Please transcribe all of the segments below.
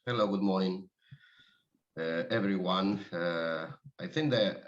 Hello, good morning, everyone. I think that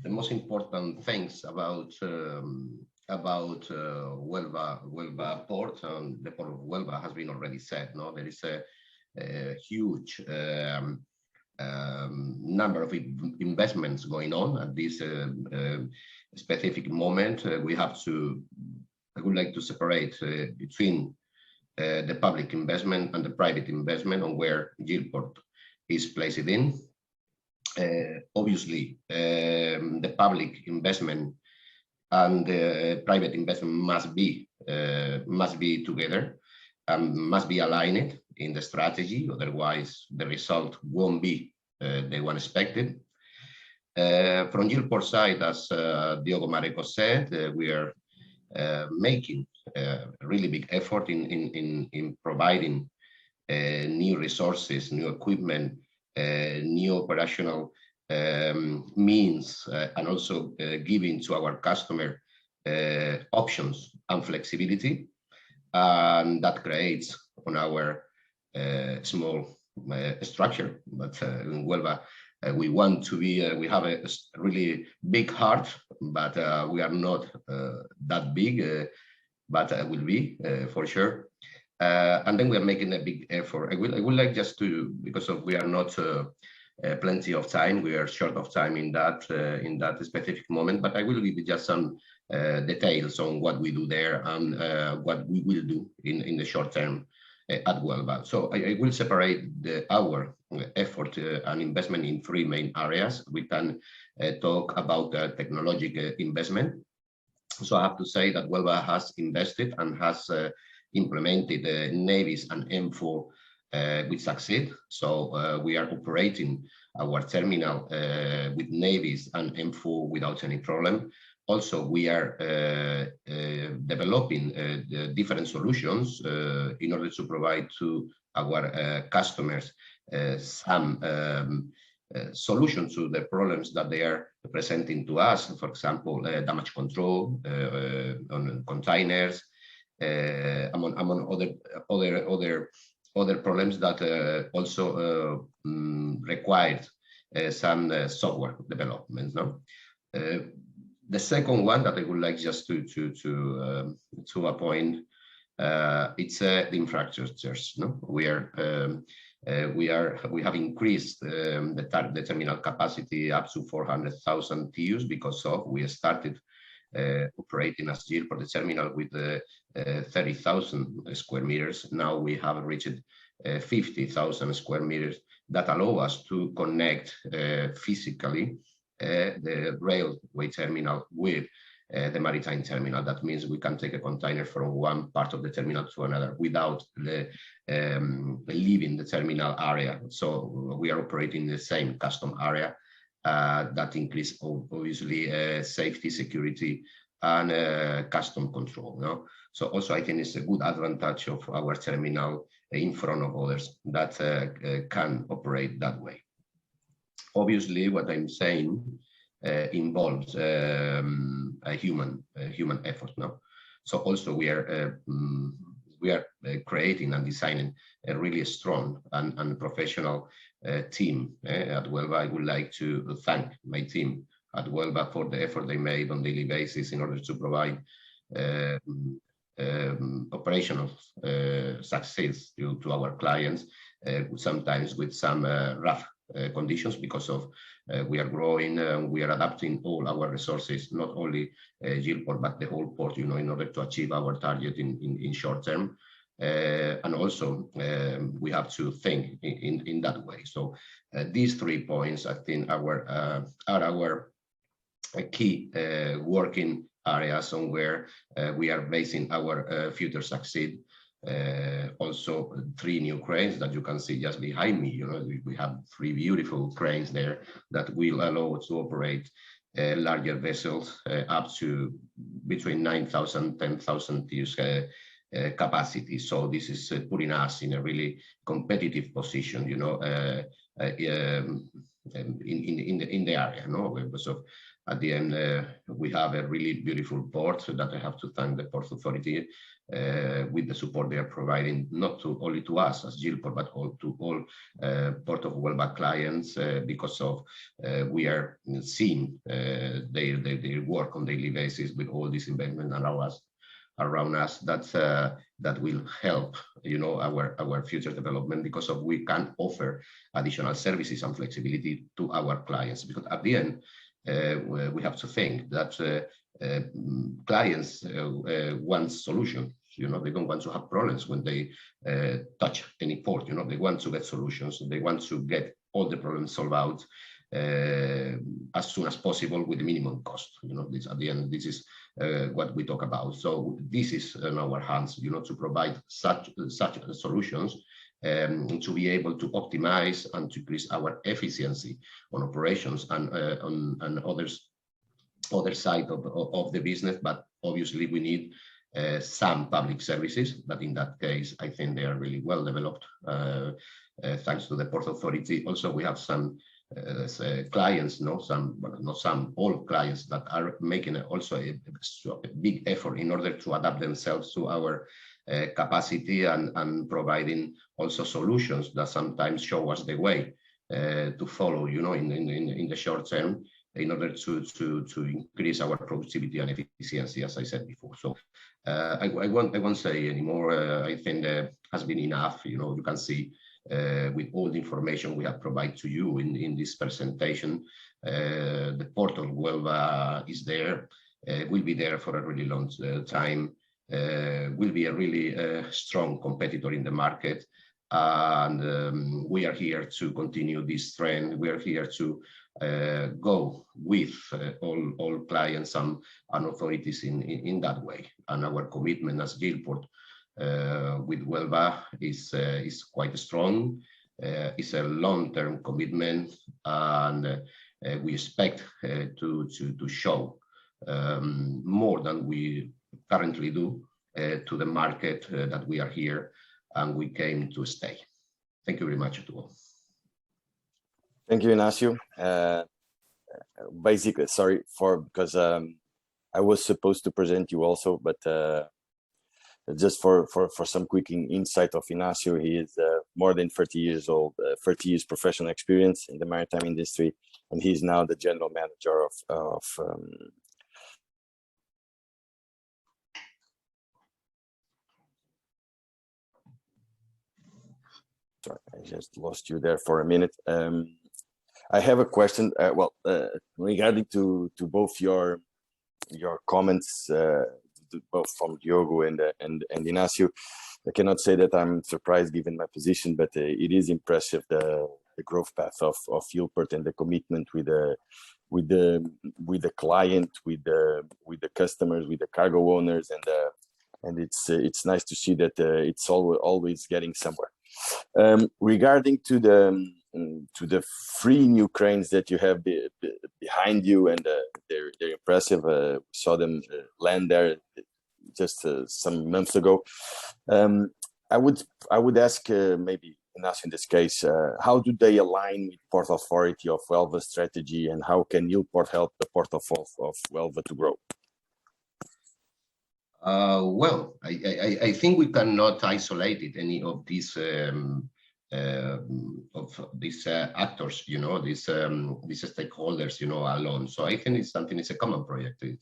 the most important things about Huelva port and the port of Huelva has been already said. No, there is a huge number of investments going on at this specific moment. I would like to separate between the public investment and the private investment on where YILPORT is placed in. Obviously, the public investment and the private investment must be together and must be aligned in the strategy. Otherwise, the result won't be the one expected. From YILPORT side, as Diogo Mareco said, we are making a really big effort in providing new resources, new equipment, new operational means, and also giving to our customer options and flexibility. And that creates on our small structure. But in Huelva, we want to be, we have a really big heart, but we are not that big, but will be for sure. And then we are making a big effort. I would like just to, because we are not plenty of time, we are short of time in that specific moment, but I will give you just some details on what we do there and what we will do in the short term at Huelva. So I will separate our effort and investment in three main areas. We can talk about technological investment. So I have to say that Huelva has invested and has implemented navies and M4 with succeed. So we are operating our terminal with navies and M4 without any problem. Also, we are developing different solutions in order to provide to our customers some solutions to the problems that they are presenting to us. For example, damage control on containers, among other problems that also required some software development. No? The second one that I would like just to appoint, it's the infrastructures. No, we have increased the terminal capacity up to 400,000 TEUs because we started operating as YILPORT the terminal with 30,000 square meters. Now we have reached 50,000 square meters that allow us to connect physically the railway terminal with the maritime terminal. That means we can take a container from one part of the terminal to another without leaving the terminal area. So we are operating the same custom area that increase obviously safety, security, and custom control. No? So also I think it's a good advantage of our terminal in front of others that can operate that way. Obviously, what I'm saying involves a human effort. No, so also we are creating and designing a really strong and professional team at Huelva. I would like to thank my team at Huelva for the effort they made on a daily basis in order to provide operational success to our clients, sometimes with some rough conditions because of we are growing, we are adapting all our resources, not only YILPORT but the whole port, you know, in order to achieve our target in short term. And also we have to think in that way. So these 3 points, I think, are our key working areas on where we are basing our future succeed. Also 3 new cranes that you can see just behind me. You know, we have 3 beautiful cranes there that will allow us to operate larger vessels up to between 9,000 10,000 TEUs capacity. So this is putting us in a really competitive position, you know, in the area. No, so at the end, we have a really beautiful port, so that I have to thank the Port Authority with the support they are providing, not only to us as YILPORT, but to all Port of Huelva clients, because of we are seeing their work on daily basis with all this investment around us. That will help, our future development, because of we can offer additional services and flexibility to our clients. Because at the end, we have to think that clients want solutions. They don't want to have problems when they touch any port. They want to get solutions. They want to get all the problems solved out as soon as possible with the minimum cost. This, at the end, this is what we talk about. So this is in our hands, to provide such solutions, to be able to optimize and to increase our efficiency on operations and on other side of the business. But obviously we need some public services, but in that case, I think they are really well developed, thanks to the Port Authority. Also, we have some clients, all clients that are making also a big effort in order to adapt themselves to our capacity and providing also solutions that sometimes show us the way to follow, in the short term, in order to increase our productivity and efficiency, as I said before. So I won't say anymore. I think has been enough. You can see with all the information we have provided to you in this presentation, the Port of Huelva is there, will be there for a really long time, will be a really strong competitor in the market. And we are here to continue this trend. We are here to go with all clients and authorities in that way. And our commitment as YILPORT with Huelva is quite strong. It's a long-term commitment, and we expect to show more than we currently do to the market that we are here and we came to stay. Thank you very much to all. Thank you, Ignacio. Basically, sorry because I was supposed to present you also, but just for some quick insight of Ignacio, he is more than 30 years old, 30 years professional experience in the maritime industry, and he's now the general manager of sorry, I just lost you there for a minute. I have a question. Regarding to both your comments, both from Diogo and Ignacio, I cannot say that I'm surprised given my position, but it is impressive the growth path of YILPORT and the commitment with the client, with the customers, with the cargo owners, and it's nice to see that it's always getting somewhere. Regarding to the 3 new cranes that you have behind you, and they're impressive. Saw them land there just some months ago. I would ask maybe Ignacio in this case, how do they align with Port Authority of Huelva strategy, and how can YILPORT help the Port of Huelva to grow? Well, I think we cannot isolate it, any of these actors, these stakeholders, alone. So I think it's something. It's a common project. If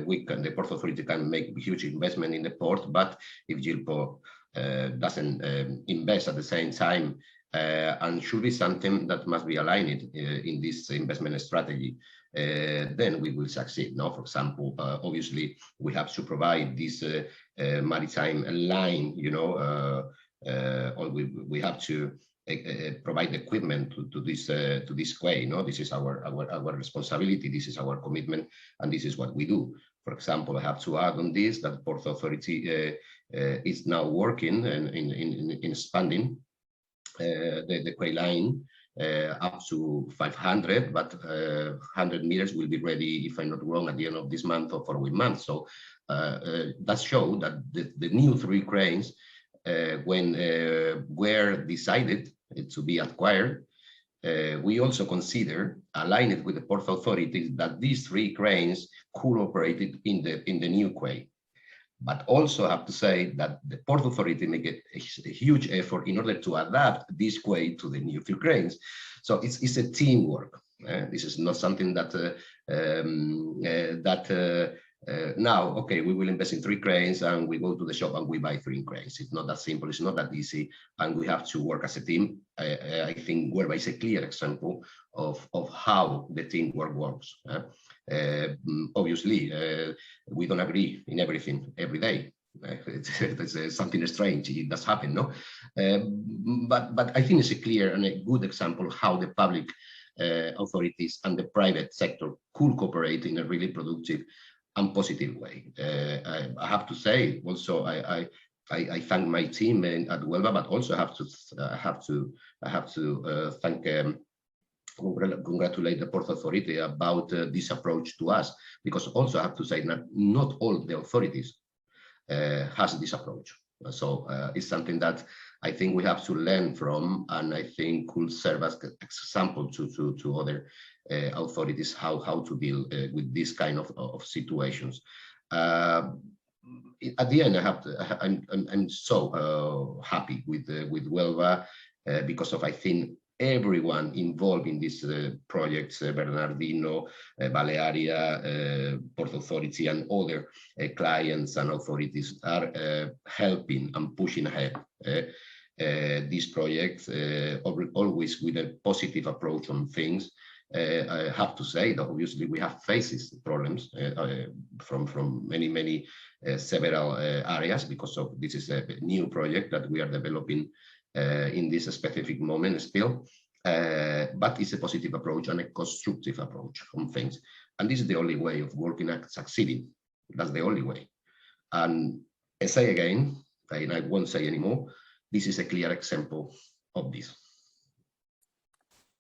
we can, the Port Authority can make huge investment in the port, but if YILPORT doesn't invest at the same time, and should be something that must be aligned in this investment strategy, then we will succeed. Now, for example, obviously we have to provide this maritime line, or we have to provide equipment to this quay. This is our responsibility. This is our commitment, and this is what we do. For example, I have to add on this that Port Authority is now working in expanding the quay line up to 500, but 100 meters will be ready, if I'm not wrong, at the end of this month or following month. So that shows that the new 3 cranes, when were decided to be acquired, we also consider, aligned with the port authorities, that these 3 cranes could operate in the new quay. But also have to say that the port authority make a huge effort in order to adapt this quay to the new 3 cranes. So it's a teamwork. This is not something that now, okay, we will invest in 3 cranes and we go to the shop and we buy 3 cranes. It's not that simple, it's not that easy, and we have to work as a team. I think Huelva is a clear example of how the teamwork works. Obviously, we don't agree in everything every day. It's something strange, it does happen, no? But I think it's a clear and a good example of how the public authorities and the private sector could cooperate in a really productive and positive way. I have to say also, I thank my team at Huelva, but also I have to thank congratulate the Port Authority about this approach to us, because also I have to say that not all the authorities has this approach. So it's something that I think we have to learn from, and I think could serve as an example to other authorities how to deal with this kind of situations. At the end, I'm so happy with Huelva because of, I think, everyone involved in these projects, Bernardino, Balearia, Port Authority, and other clients and authorities are helping and pushing ahead these projects, always with a positive approach on things. I have to say that obviously we have faces problems from many several areas, because of this is a new project that we are developing in this specific moment still, but it's a positive approach and a constructive approach on things, and this is the only way of working and succeeding. That's the only way. And I say again, and I won't say anymore, this is a clear example of this.